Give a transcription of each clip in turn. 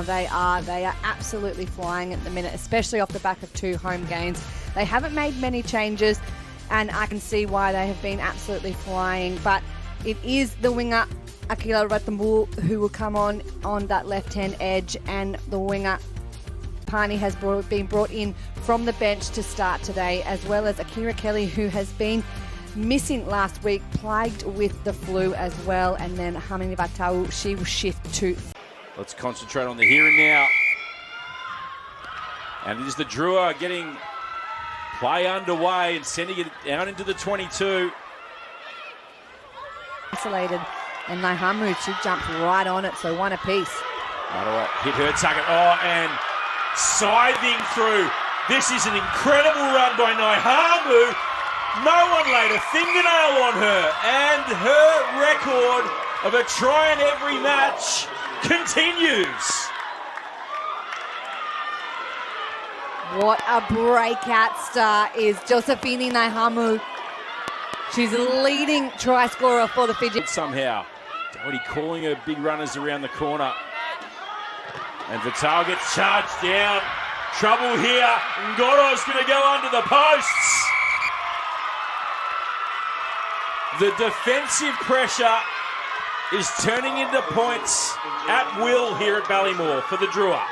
They are absolutely flying at the minute, especially off the back of 2 home games. They haven't made many changes, and I can see why they have been absolutely flying. But it is the winger, Akila Ratambu, who will come on that left-hand edge, and the winger, Pani, has been brought in from the bench to start today, as well as Akira Kelly, who has been missing last week, plagued with the flu as well. And then Hamini Vatau, she will shift to... Let's concentrate on the here and now. And it is the Drua getting play underway and sending it out into the 22. Isolated, and Naihamu, she jumped right on it, so 1 apiece. Marawa hit her target. Oh, and scything through. This is an incredible run by Naihamu. No one laid a fingernail on her, and her record of a try in every match continues. What a breakout star is Josephine Naihamu. She's the leading try scorer for the Fiji. Somehow, Doherty calling her big runners around the corner. And Vital gets charged down. Trouble here. Ngoro's going to go under the posts. The defensive pressure is turning into points at will here at Ballymore for the Drua.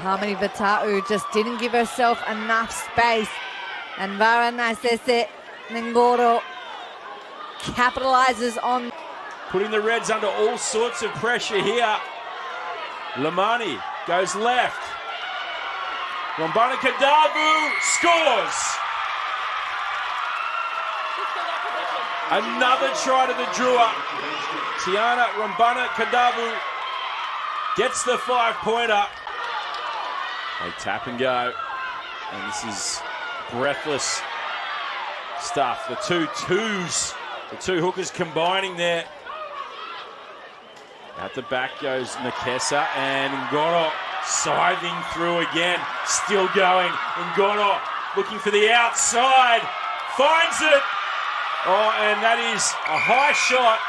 Hamini Vatau just didn't give herself enough space. And Varanasese Ngoro capitalizes on... Putting the Reds under all sorts of pressure here. Lamani goes left. Rombana Kadavu scores. Another try to the Drua. Tiana Rombana Kadavu gets the 5-pointer. They tap and go. And this is breathless stuff. The 2 twos, the 2 hookers combining there. At the back goes Nakesa, and Ngoro scything through again. Still going. Ngoro looking for the outside. Finds it. Oh, and that is a high shot.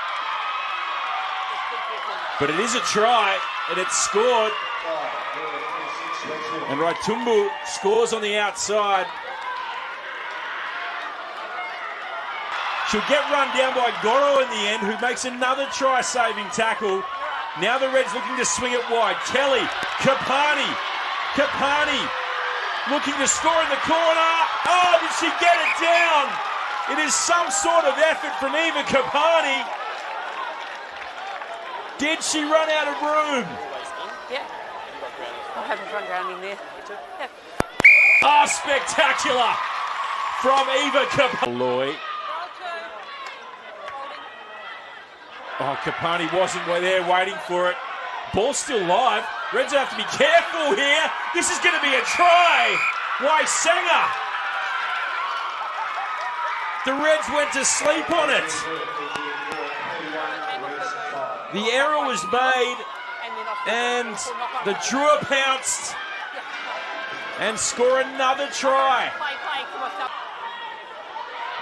But it is a try, and it's scored. And Raitumbu scores on the outside. She'll get run down by Goro in the end, who makes another try-saving tackle. Now the Reds looking to swing it wide. Kelly, Kapani looking to score in the corner. Oh, did she get it down? It is some sort of effort from Eva Kapani. Did she run out of room? Yeah. I'll have a front grounding there. Yeah. Oh, spectacular from Eva Kapani. Oh, Kapani wasn't there waiting for it. Ball's still live. Reds have to be careful here. This is going to be a try. Waisenga. The Reds went to sleep on it. The error was made, and the Drua pounced and score another try.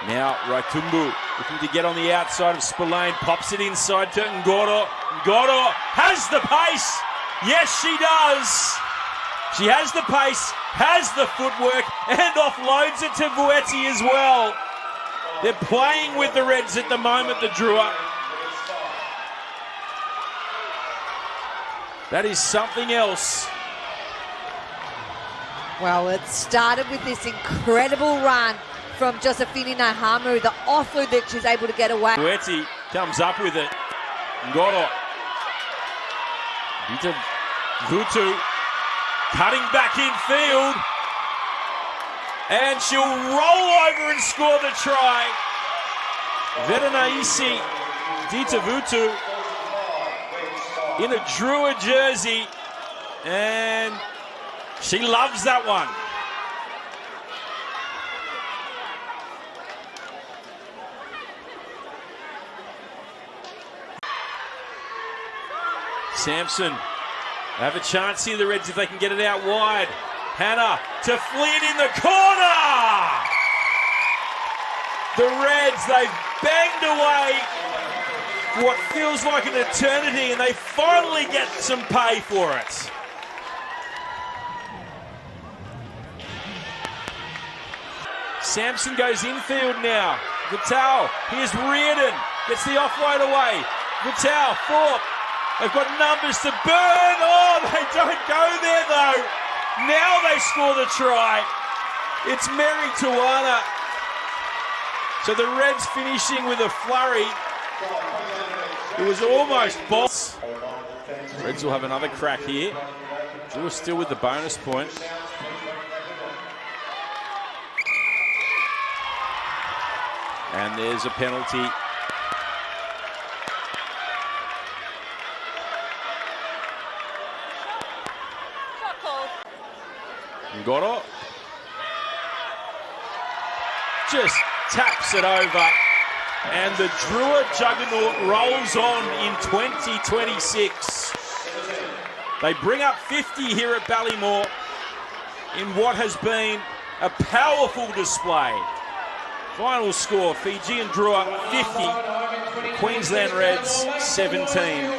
Now Raitumbu looking to get on the outside of Spillane, pops it inside to Ngoro. Ngoro has the pace. Yes, she does. She has the pace, has the footwork, and offloads it to Vuetti as well. They're playing with the Reds at the moment, the Drua. That is something else. Well, it started with this incredible run from Josephine Naihamu, the offload that she's able to get away. Vuetti comes up with it. Ngoro. Vita Vutu cutting back in field. And she'll roll over and score the try. Verenaisi Dita Vutu in a Drua jersey. And she loves that one. Sampson have a chance here, the Reds, if they can get it out wide. Hannah to Flynn in the corner. The Reds, they've banged away for what feels like an eternity, and they finally get some pay for it. Sampson goes infield now. Vital, here's Reardon, gets the offload away. Vital, Thorpe, they've got numbers to burn. Oh, they don't go there though. Now they score the try. It's Mary Tawana. So the Reds finishing with a flurry. It was almost boss. Reds will have another crack here. Drua still with the bonus point. And there's a penalty. Shot call. Ngoro just taps it over. And the Drua juggernaut rolls on in 2026. They bring up 50 here at Ballymore in what has been a powerful display. Final score, Fijian Drua 50, Queensland Reds 17.